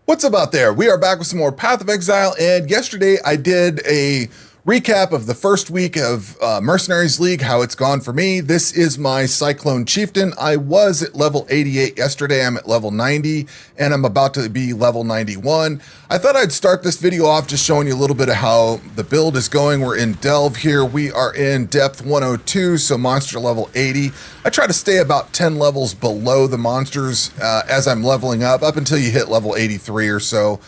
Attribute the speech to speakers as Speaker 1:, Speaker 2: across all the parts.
Speaker 1: What's up out there? We are back with some more Path of Exile, and yesterday I did a recap of the first week of Mercenaries League, how it's gone for me. This is my Cyclone Chieftain. I was at level 88 yesterday. I'm at level 90, and I'm about to be level 91. I thought I'd start this video off just showing you a little bit of how the build is going. We're in Delve here. We are in depth 102, so monster level 80. I try to stay about 10 levels below the monsters as I'm leveling up until you hit level 83 or so.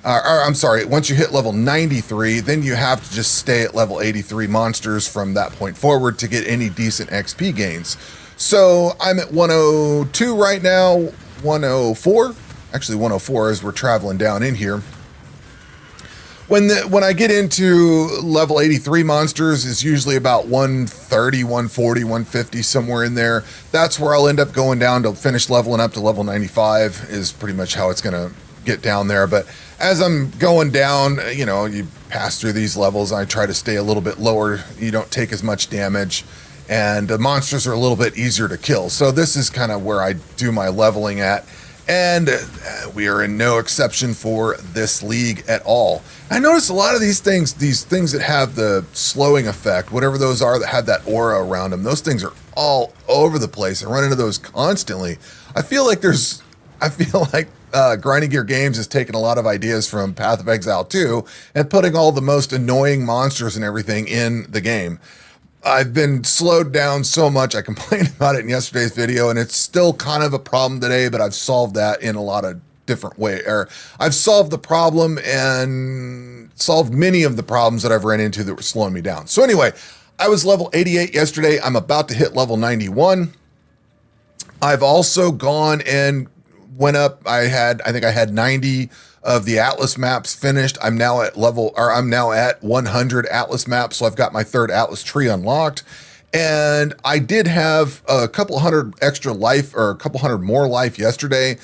Speaker 1: I'm sorry, once you hit level 93, then you have to just stay at level 83 monsters from that point forward to get any decent XP gains. So I'm at 102 right now, 104, actually 104 as we're traveling down in here. When I get into level 83 monsters is usually about 130, 140, 150, somewhere in there. That's where I'll end up going down to finish leveling up to level 95 is pretty much how it's going to get down there. But as I'm going down, you know, you pass through these levels. I try to stay a little bit lower. You don't take as much damage, and the monsters are a little bit easier to kill. So this is kind of where I do my leveling at. And we are in no exception for this league at all. I notice a lot of these things that have the slowing effect, whatever those are that have that aura around them, those things are all over the place. I run into those constantly. I feel like Grinding Gear Games has taken a lot of ideas from Path of Exile 2 and putting all the most annoying monsters and everything in the game. I've been slowed down so much. I complained about it in yesterday's video, and it's still kind of a problem today, but I've solved that in a lot of different ways. I've solved the problem and solved many of the problems that I've ran into that were slowing me down. So anyway, I was level 88 yesterday. I'm about to hit level 91. I've also gone and went up. I think I had 90 of the Atlas maps finished. I'm now at 100 Atlas maps, so I've got my third Atlas tree unlocked. And I did have a couple hundred extra life, or a couple hundred more life yesterday,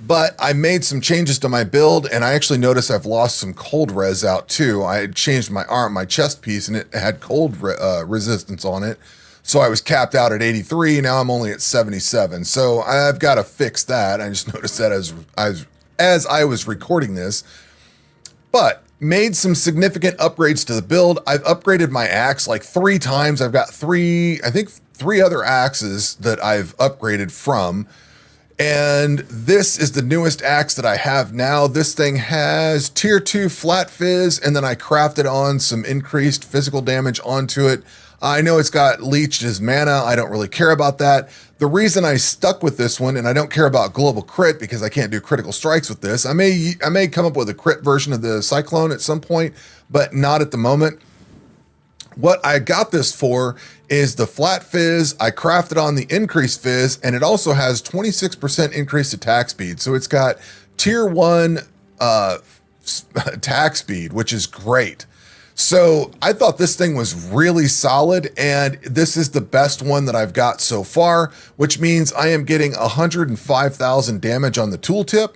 Speaker 1: but I made some changes to my build, and I actually noticed I've lost some cold res out too. I had changed my chest piece, and it had cold resistance on it. So I was capped out at 83. Now I'm only at 77. So I've got to fix that. I just noticed that as I was recording this, but made some significant upgrades to the build. I've upgraded my axe like 3 times. I've got three other axes that I've upgraded from. And this is the newest axe that I have now. This thing has tier 2 flat fizz, and then I crafted on some increased physical damage onto it. I know it's got leeched as mana. I don't really care about that. The reason I stuck with this one, and I don't care about global crit because I can't do critical strikes with this. I may come up with a crit version of the Cyclone at some point, but not at the moment. What I got this for is the flat fizz. I crafted on the increased fizz, and it also has 26% increased attack speed. So it's got tier 1 attack speed, which is great. So I thought this thing was really solid, and this is the best one that I've got so far, which means I am getting 105,000 damage on the tooltip.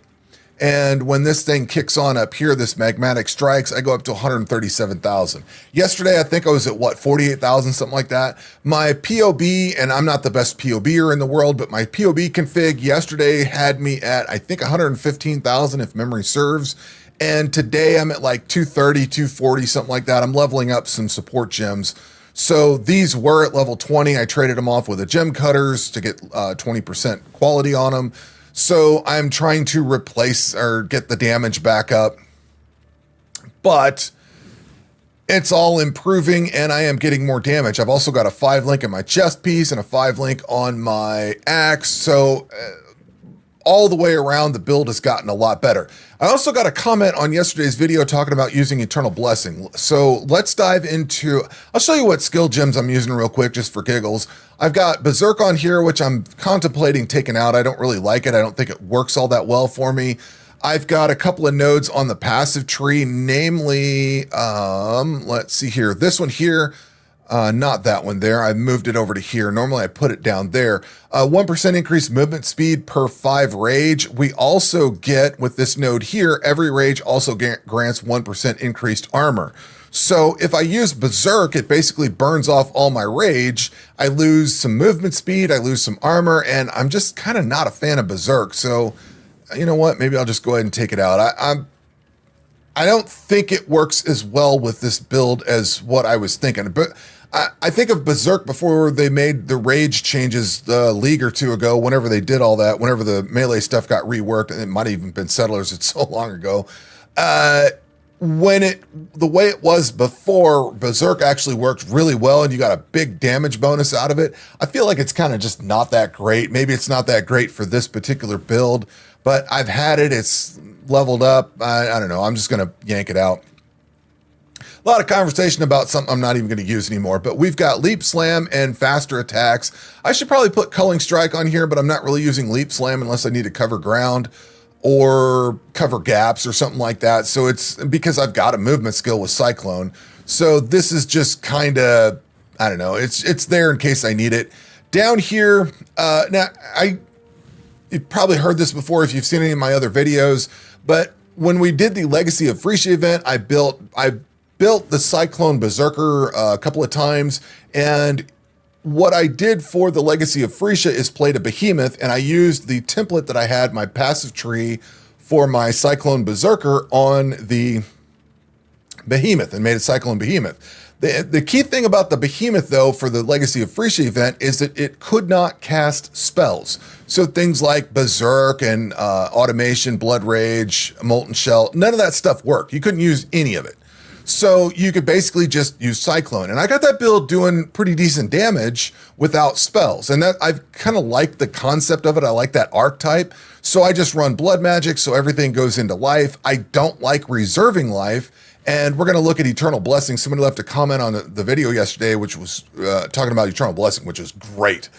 Speaker 1: And when this thing kicks on up here, this magmatic strikes, I go up to 137,000. Yesterday, I think I was at 48,000, something like that. My POB, and I'm not the best POBer in the world, but my POB config yesterday had me at, I think, 115,000 if memory serves. And today I'm at like 230, 240, something like that. I'm leveling up some support gems. So these were at level 20. I traded them off with the gem cutters to get 20% quality on them. So I'm trying to replace or get the damage back up. But it's all improving, and I am getting more damage. I've also got a 5 link in my chest piece and a 5 link on my axe. So all the way around, the build has gotten a lot better. I also got a comment on yesterday's video talking about using Eternal Blessing. So let's dive into, I'll show you what skill gems I'm using real quick just for giggles. I've got Berserk on here, which I'm contemplating taking out. I don't really like it. I don't think it works all that well for me. I've got a couple of nodes on the passive tree, namely, let's see here. This one here, not that one there. I moved it over to here. Normally I put it down there. 1% increased movement speed per 5 rage. We also get, with this node here, every rage also grants 1% increased armor. So if I use Berserk, it basically burns off all my rage. I lose some movement speed, I lose some armor, and I'm just kind of not a fan of Berserk. So you know what? Maybe I'll just go ahead and take it out. I don't think it works as well with this build as what I was thinking. But I think of Berserk before they made the rage changes a league or two ago, whenever they did all that, whenever the melee stuff got reworked, and it might have even been Settlers, it's so long ago. The way it was before, Berserk actually worked really well and you got a big damage bonus out of it. I feel like it's kind of just not that great. Maybe it's not that great for this particular build, but I've had it. It's leveled up. I don't know. I'm just going to yank it out. A lot of conversation about something I'm not even going to use anymore, but we've got Leap Slam and faster attacks. I should probably put Culling Strike on here, but I'm not really using Leap Slam unless I need to cover ground or cover gaps or something like that. So it's because I've got a movement skill with Cyclone. So this is just kind of, I don't know, it's there in case I need it. Down here, now you've probably heard this before if you've seen any of my other videos, but when we did the Legacy of Freesia event, I built the Cyclone Berserker a couple of times, and what I did for the Legacy of Freesia is played a Behemoth, and I used the template that I had, my passive tree, for my Cyclone Berserker on the Behemoth, and made a Cyclone Behemoth. The key thing about the Behemoth, though, for the Legacy of Freesia event is that it could not cast spells. So things like Berserk and Automation, Blood Rage, Molten Shell, none of that stuff worked. You couldn't use any of it. So you could basically just use Cyclone. And I got that build doing pretty decent damage without spells. And that I've kind of liked the concept of it. I like that archetype. So I just run blood magic, so everything goes into life. I don't like reserving life. And we're going to look at Eternal Blessing. Somebody left a comment on the video yesterday, which was talking about Eternal Blessing, which is great.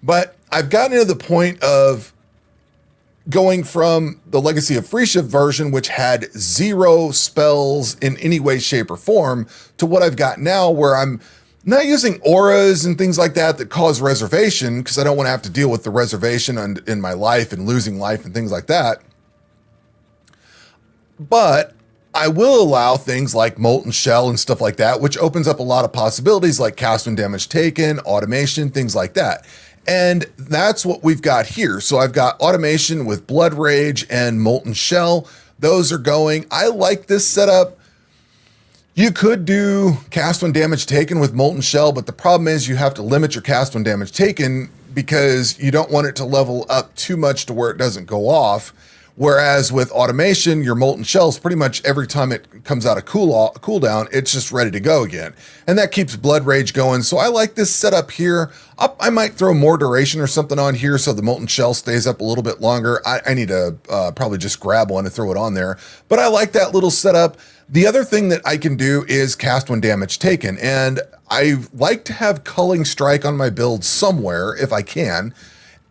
Speaker 1: But I've gotten to the point of going from the Legacy of Freesia version, which had 0 spells in any way, shape, or form, to what I've got now, where I'm not using auras and things like that cause reservation, because I don't want to have to deal with the reservation in my life and losing life and things like that. But I will allow things like Molten Shell and stuff like that, which opens up a lot of possibilities like cast when damage taken, automation, things like that. And that's what we've got here. So I've got automation with Blood Rage and Molten Shell. Those are going. I like this setup. You could do cast when damage taken with Molten Shell, but the problem is you have to limit your cast when damage taken because you don't want it to level up too much to where it doesn't go off. Whereas with automation, your Molten Shells, pretty much every time it comes out of cooldown, it's just ready to go again. And that keeps Blood Rage going. So I like this setup here. I might throw more duration or something on here so the Molten Shell stays up a little bit longer. I need to probably just grab one and throw it on there. But I like that little setup. The other thing that I can do is cast when damage taken. And I like to have Culling Strike on my build somewhere if I can.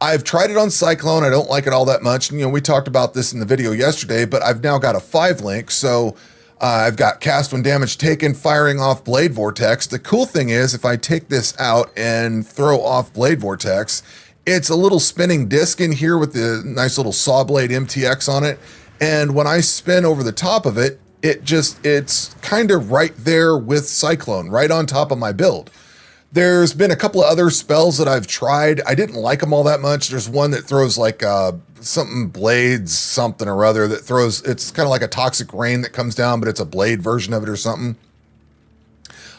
Speaker 1: I've tried it on Cyclone. I don't like it all that much. You know, we talked about this in the video yesterday, but I've now got a 5-link. So I've got cast when damage taken, firing off Blade Vortex. The cool thing is if I take this out and throw off Blade Vortex, it's a little spinning disc in here with the nice little saw blade MTX on it. And when I spin over the top of it, it's kind of right there with Cyclone, right on top of my build. There's been a couple of other spells that I've tried. I didn't like them all that much. There's one that throws like something blades, something or other that throws, it's kind of like a toxic rain that comes down, but it's a blade version of it or something.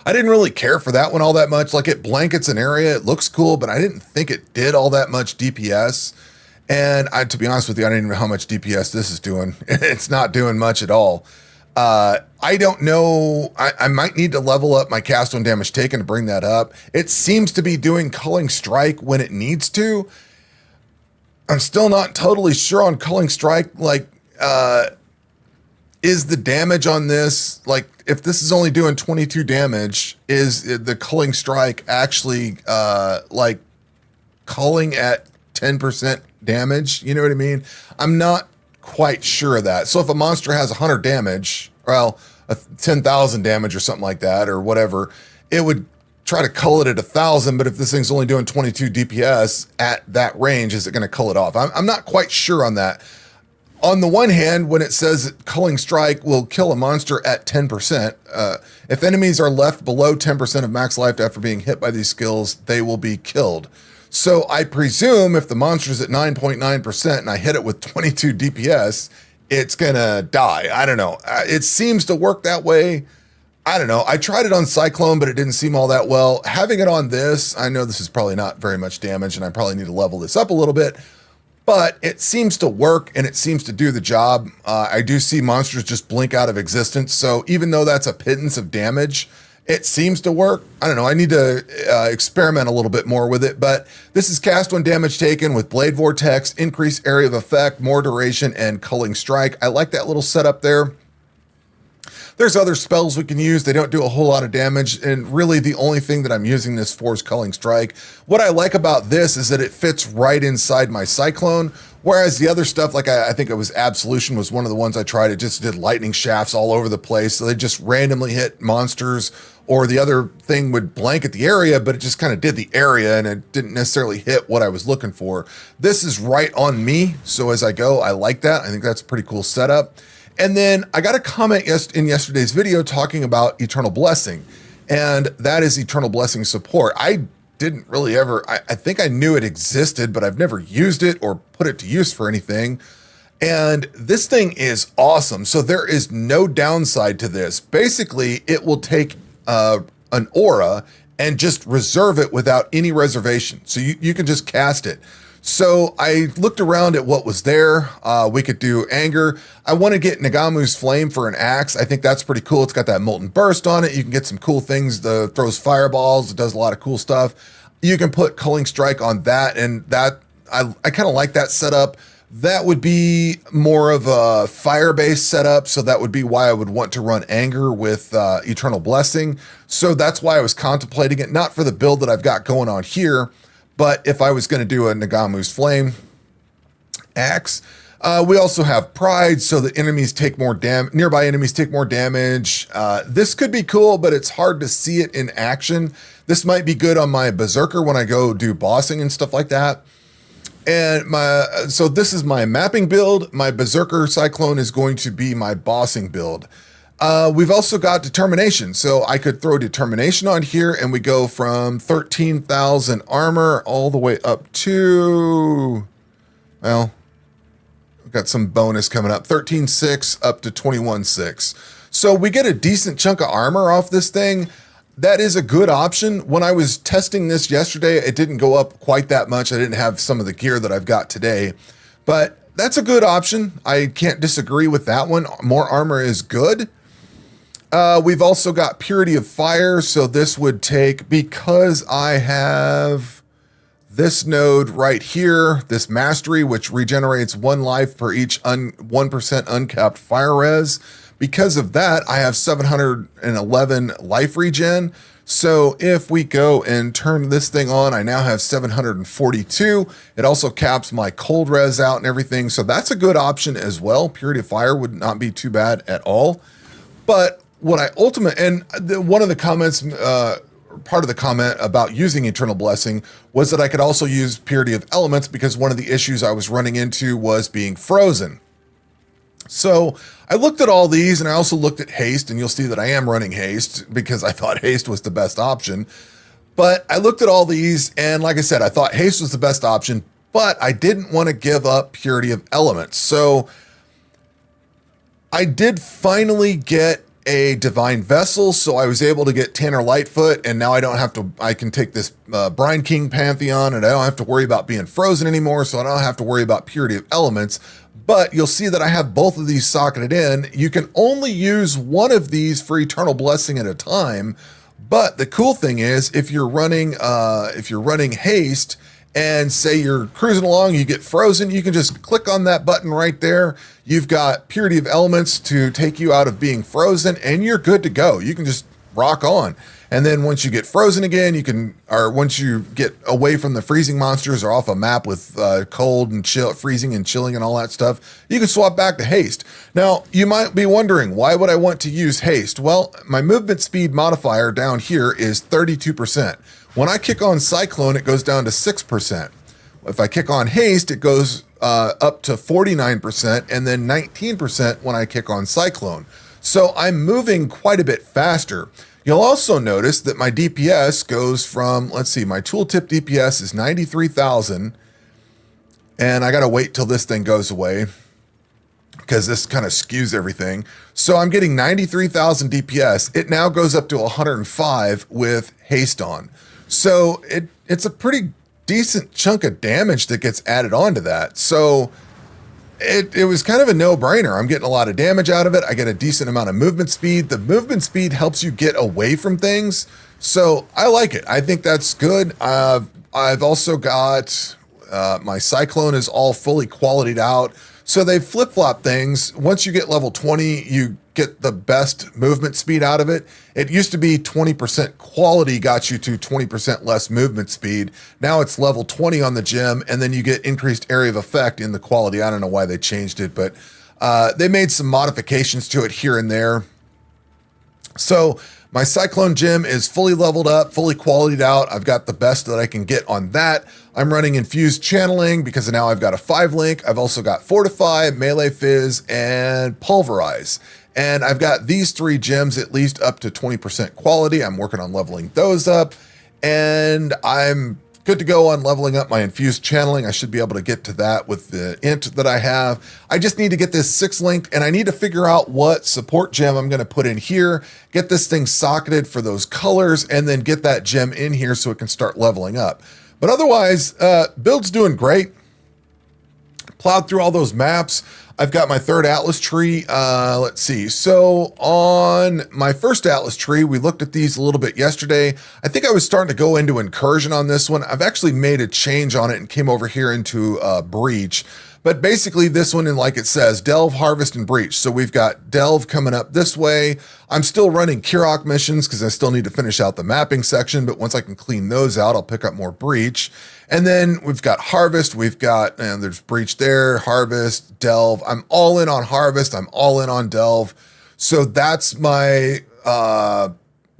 Speaker 1: I didn't really care for that one all that much. Like it blankets an area, it looks cool, but I didn't think it did all that much DPS. And to be honest with you, I don't even know how much DPS this is doing. It's not doing much at all. I don't know. I might need to level up my cast when damage taken to bring that up. It seems to be doing Culling Strike when it needs to. I'm still not totally sure on Culling Strike. Like, is the damage on this, like, if this is only doing 22 damage, is the Culling Strike actually, like, culling at 10% damage? You know what I mean? I'm not quite sure of that. So if a monster has 100 damage, well, 10,000 damage or something like that, or whatever, it would try to cull it at 1,000. But if this thing's only doing 22 DPS at that range, is it going to cull it off? I'm not quite sure on that. On the one hand, when it says that Culling Strike will kill a monster at 10%, if enemies are left below 10% of max life after being hit by these skills, they will be killed. So I presume if the monster's at 9.9% and I hit it with 22 DPS, it's gonna die. I don't know. It seems to work that way. I don't know. I tried it on Cyclone, but it didn't seem all that well. Having it on this, I know this is probably not very much damage, and I probably need to level this up a little bit, but it seems to work, and it seems to do the job. I do see monsters just blink out of existence, so even though that's a pittance of damage, it seems to work. I don't know. I need to experiment a little bit more with it, but this is cast when damage taken with Blade Vortex, increased area of effect, more duration, and Culling Strike. I like that little setup there. There's other spells we can use. They don't do a whole lot of damage, and really the only thing that I'm using this for is Culling Strike. What I like about this is that it fits right inside my Cyclone, whereas the other stuff, like I think it was Absolution was one of the ones I tried. It just did lightning shafts all over the place, so they just randomly hit monsters, or the other thing would blanket the area, but it just kind of did the area, and it didn't necessarily hit what I was looking for. This is right on me, so as I go, I like that. I think that's a pretty cool setup. And then I got a comment in yesterday's video talking about Eternal Blessing, and that is Eternal Blessing support. I didn't really ever, I think I knew it existed, but I've never used it or put it to use for anything. And this thing is awesome. So there is no downside to this. Basically, it will take an aura and just reserve it without any reservation. So you can just cast it. So I looked around at what was there. We could do Anger. I want to get Nagamu's Flame for an axe. I think that's pretty cool. It's got that Molten Burst on it. You can get some cool things. Throws fireballs. It does a lot of cool stuff. You can put Culling Strike on that, and that I kind of like that setup. That would be more of a fire-based setup, so that would be why I would want to run Anger with Eternal Blessing. So that's why I was contemplating it, not for the build that I've got going on here, but if I was going to do a Nagamu's Flame axe. We also have Pride, so the enemies take more damage. Nearby enemies take more damage. This could be cool, but it's hard to see it in action. This might be good on my Berserker when I go do bossing and stuff like that. And so this is my mapping build. My Berserker Cyclone is going to be my bossing build. We've also got Determination. So I could throw Determination on here, and we go from 13,000 armor all the way up to, well, we've got some bonus coming up, 13,600 up to 21,600. So we get a decent chunk of armor off this thing. That is a good option. When I was testing this yesterday, it didn't go up quite that much. I didn't have some of the gear that I've got today, but that's a good option. I can't disagree with that one. More armor is good. We've also got Purity of Fire. So this would take, because I have this node right here, this Mastery, which regenerates 1 life per each 1% uncapped fire res. Because of that, I have 711 life regen. So if we go and turn this thing on, I now have 742. It also caps my cold res out and everything. So that's a good option as well. Purity of Fire would not be too bad at all. But what I one of the comments, part of the comment about using Eternal Blessing was that I could also use Purity of Elements, because one of the issues I was running into was being frozen. So I looked at all these, and I also looked at Haste, and you'll see that I am running Haste because I thought Haste was the best option. But I looked at all these, and like I said, I thought Haste was the best option, but I didn't want to give up Purity of Elements. So I did finally get a Divine Vessel, so I was able to get Tanner Lightfoot, and now I can take this Brine King Pantheon, and I don't have to worry about being frozen anymore, so I don't have to worry about Purity of Elements. But you'll see that I have both of these socketed in. You can only use one of these for Eternal Blessing at a time. But the cool thing is, if you're running Haste, and say you're cruising along, you get frozen, you can just click on that button right there. You've got Purity of Elements to take you out of being frozen, and you're good to go. You can just rock on. And then once you get frozen again, once you get away from the freezing monsters or off a map with cold and freezing and chilling and all that stuff, you can swap back to Haste. Now, you might be wondering, why would I want to use Haste? Well, my movement speed modifier down here is 32%. When I kick on Cyclone, it goes down to 6%. If I kick on Haste, it goes up to 49%, and then 19% when I kick on Cyclone. So I'm moving quite a bit faster. You'll also notice that my DPS goes from, let's see, my tooltip DPS is 93,000. And I got to wait till this thing goes away because this kind of skews everything. So I'm getting 93,000 DPS. It now goes up to 105 with haste on. So it's a pretty decent chunk of damage that gets added on to that. So it was kind of a no-brainer. I'm getting a lot of damage out of it. I get a decent amount of movement speed. The movement speed helps you get away from things. So I like it. I think that's good. I've also got my Cyclone is all fully qualityed out. So they flip-flop things. Once you get level 20, you get the best movement speed out of it. It used to be 20% quality got you to 20% less movement speed. Now it's level 20 on the gem, and then you get increased area of effect in the quality. I don't know why they changed it, but they made some modifications to it here and there. So my Cyclone gem is fully leveled up, fully qualityed out. I've got the best that I can get on that. I'm running infused channeling because now I've got a 5-link. I've also got Fortify, Melee Fizz, and Pulverize. And I've got these 3 gems at least up to 20% quality. I'm working on leveling those up. And I'm good to go on leveling up my infused channeling. I should be able to get to that with the int that I have. I just need to get this 6-linked, and I need to figure out what support gem I'm going to put in here, get this thing socketed for those colors, and then get that gem in here so it can start leveling up. But otherwise, build's doing great. Plowed through all those maps. I've got my 3rd Atlas tree. Let's see. So on my first Atlas tree, we looked at these a little bit yesterday. I think I was starting to go into incursion on this one. I've actually made a change on it and came over here into breach. But basically this one, and like it says, delve, harvest, and breach. So we've got delve coming up this way. I'm still running Kirok missions because I still need to finish out the mapping section. But once I can clean those out, I'll pick up more breach. And then we've got harvest. We've got, and there's breach there, harvest, delve. I'm all in on harvest. I'm all in on delve. So that's my,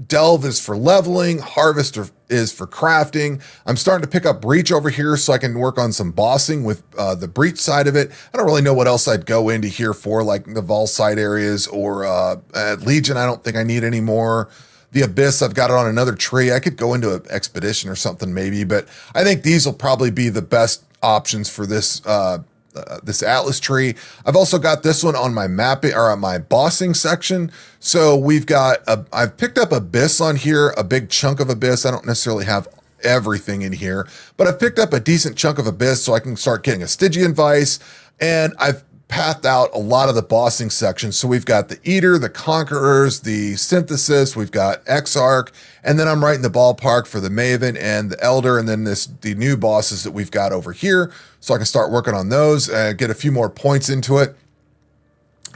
Speaker 1: delve is for leveling, harvest is for crafting. I'm starting to pick up breach over here so I can work on some bossing with the breach side of it. I don't really know what else I'd go into here for, like the Vol side areas or Legion. I don't think I need any more. The Abyss, I've got it on another tree. I could go into an expedition or something maybe, but I think these will probably be the best options for this this Atlas tree. I've also got this one on my mapping or on my bossing section. So we've got, I've picked up Abyss on here, a big chunk of Abyss. I don't necessarily have everything in here, but I've picked up a decent chunk of Abyss so I can start getting a Stygian Vice, and I've pathed out a lot of the bossing sections. So we've got the Eater, the Conquerors, the Synthesis, we've got Exarch, and then I'm right in the ballpark for the Maven and the Elder, and then the new bosses that we've got over here. So I can start working on those and get a few more points into it.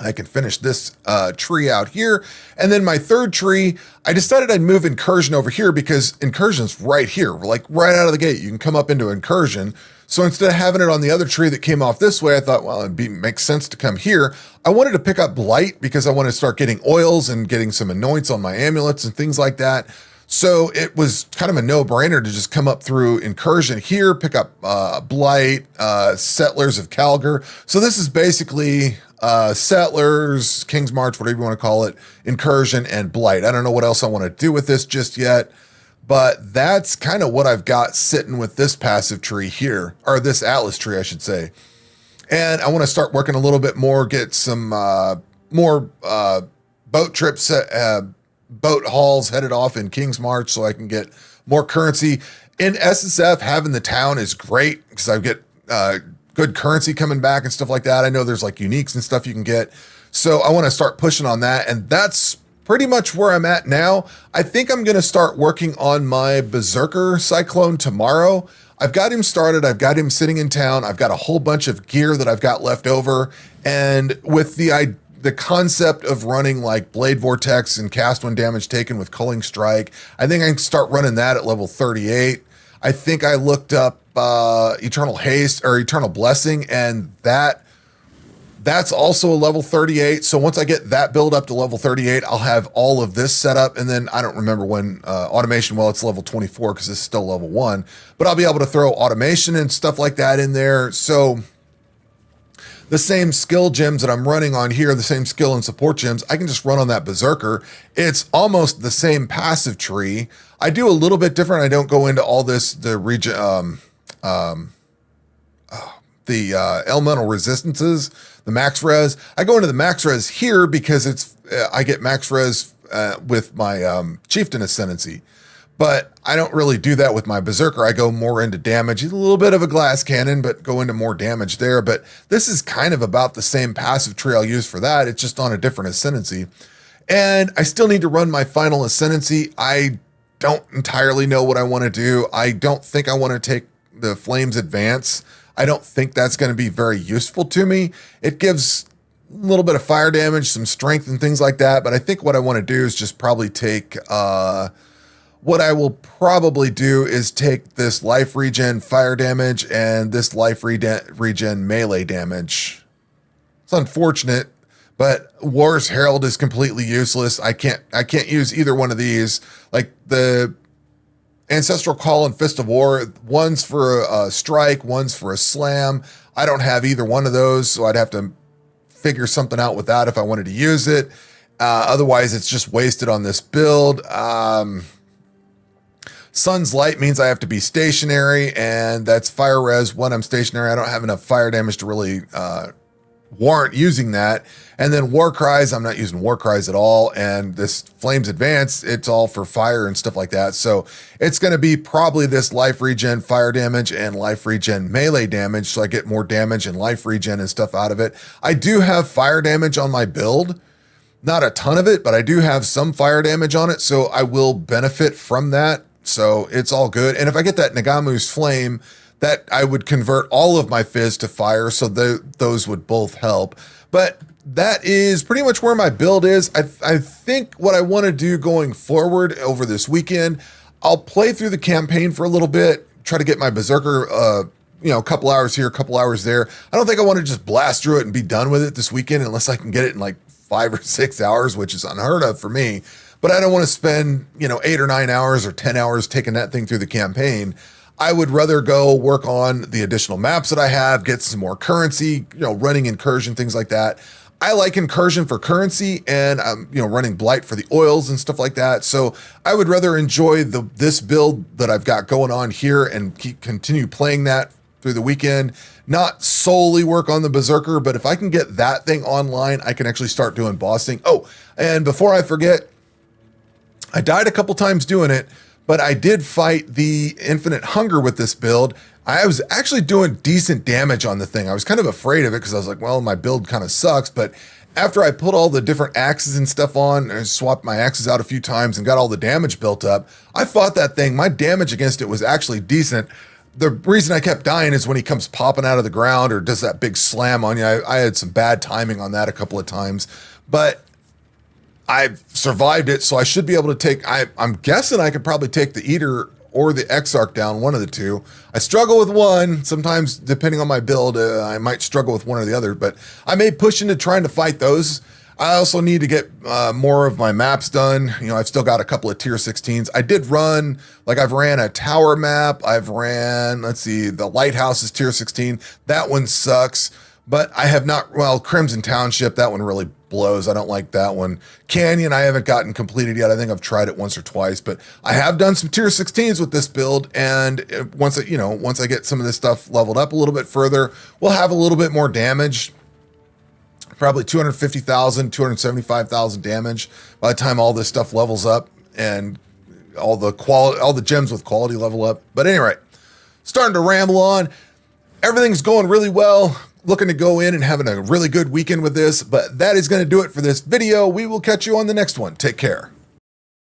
Speaker 1: I can finish this tree out here. And then my 3rd tree, I decided I'd move Incursion over here because Incursion's right here, like right out of the gate. You can come up into Incursion. So instead of having it on the other tree that came off this way, I thought, well, makes sense to come here. I wanted to pick up Blight because I want to start getting oils and getting some anoints on my amulets and things like that. So it was kind of a no-brainer to just come up through Incursion here, pick up Blight, Settlers of Calgar. So this is basically Settlers, King's March, whatever you want to call it, Incursion, and Blight. I don't know what else I want to do with this just yet, but that's kind of what I've got sitting with this passive tree here, or this Atlas tree, I should say. And I want to start working a little bit more, get some more boat trips, boat hauls headed off in King's March so I can get more currency. In SSF, having the town is great because I get good currency coming back and stuff like that. I know there's like uniques and stuff you can get. So I want to start pushing on that. And that's pretty much where I'm at now. I think I'm going to start working on my Berserker Cyclone tomorrow. I've got him started. I've got him sitting in town. I've got a whole bunch of gear that I've got left over. And with the concept of running like Blade Vortex and cast when damage taken with Culling Strike, I think I can start running that at level 38. I think I looked up Eternal Haste or Eternal Blessing, and that's also a level 38. So once I get that build up to level 38, I'll have all of this set up. And then I don't remember when automation, well, it's level 24 because it's still level 1, but I'll be able to throw automation and stuff like that in there. So the same skill gems that I'm running on here, the same skill and support gems, I can just run on that Berserker. It's almost the same passive tree. I do a little bit different. I don't go into all this, the elemental resistances, the max res. I go into the max res here because it's I get max res with my chieftain ascendancy. But I don't really do that with my Berserker. I go more into damage. A little bit of a glass cannon, but go into more damage there. But this is kind of about the same passive tree I'll use for that. It's just on a different ascendancy. And I still need to run my final ascendancy. I don't entirely know what I want to do. I don't think I want to take the Flames Advance. I don't think that's going to be very useful to me. It gives a little bit of fire damage, some strength and things like that. But I think what I want to do is just probably take... what I will probably do is take this life regen fire damage and this life regen melee damage. It's unfortunate, but War's Herald is completely useless. I can't use either one of these. Like the Ancestral Call and Fist of War, one's for a strike, one's for a slam. I don't have either one of those, so I'd have to figure something out with that if I wanted to use it. Otherwise, it's just wasted on this build. Sun's Light means I have to be stationary, and that's fire res when I'm stationary. I don't have enough fire damage to really warrant using that. And then War Cries, I'm not using War Cries at all. And this Flames Advance, it's all for fire and stuff like that. So it's going to be probably this life regen fire damage and life regen melee damage, so I get more damage and life regen and stuff out of it. I do have fire damage on my build. Not a ton of it, but I do have some fire damage on it, so I will benefit from that. So it's all good. And if I get that Nagamu's Flame, that I would convert all of my fizz to fire, so those would both help. But that is pretty much where my build is. I think what I want to do going forward over this weekend, I'll play through the campaign for a little bit, try to get my Berserker, a couple hours here, a couple hours there. I don't think I want to just blast through it and be done with it this weekend unless I can get it in like 5 or 6 hours, which is unheard of for me. But I don't want to spend, 8 or 9 hours or 10 hours taking that thing through the campaign. I would rather go work on the additional maps that I have, get some more currency, running incursion, things like that. I like incursion for currency and, running blight for the oils and stuff like that. So I would rather enjoy this build that I've got going on here and continue playing that through the weekend, not solely work on the Berserker. But if I can get that thing online, I can actually start doing bossing. Oh, and before I forget, I died a couple times doing it, but I did fight the Infinite Hunger with this build. I was actually doing decent damage on the thing. I was kind of afraid of it because I was like, well, my build kind of sucks. But after I put all the different axes and stuff on, I swapped my axes out a few times and got all the damage built up, I fought that thing. My damage against it was actually decent. The reason I kept dying is when he comes popping out of the ground or does that big slam on you. I had some bad timing on that a couple of times, but I've survived it, so I should be able to take... I'm guessing I could probably take the Eater or the Exarch down, one of the two. I struggle with one. Sometimes, depending on my build, I might struggle with one or the other, but I may push into trying to fight those. I also need to get more of my maps done. I've still got a couple of tier 16s. I did run, I've ran a tower map. I've ran, the Lighthouse is tier 16. That one sucks, but I have not... Well, Crimson Township, that one really blows. I don't like that one. Canyon, I haven't gotten completed yet. I think I've tried it once or twice, but I have done some tier 16s with this build. And once I get some of this stuff leveled up a little bit further, we'll have a little bit more damage. Probably 250,000, 275,000 damage by the time all this stuff levels up and all the gems with quality level up. But anyway, starting to ramble on. Everything's going really well. Looking to go in and having a really good weekend with this, but that is going to do it for this video. We will catch you on the next one. Take care.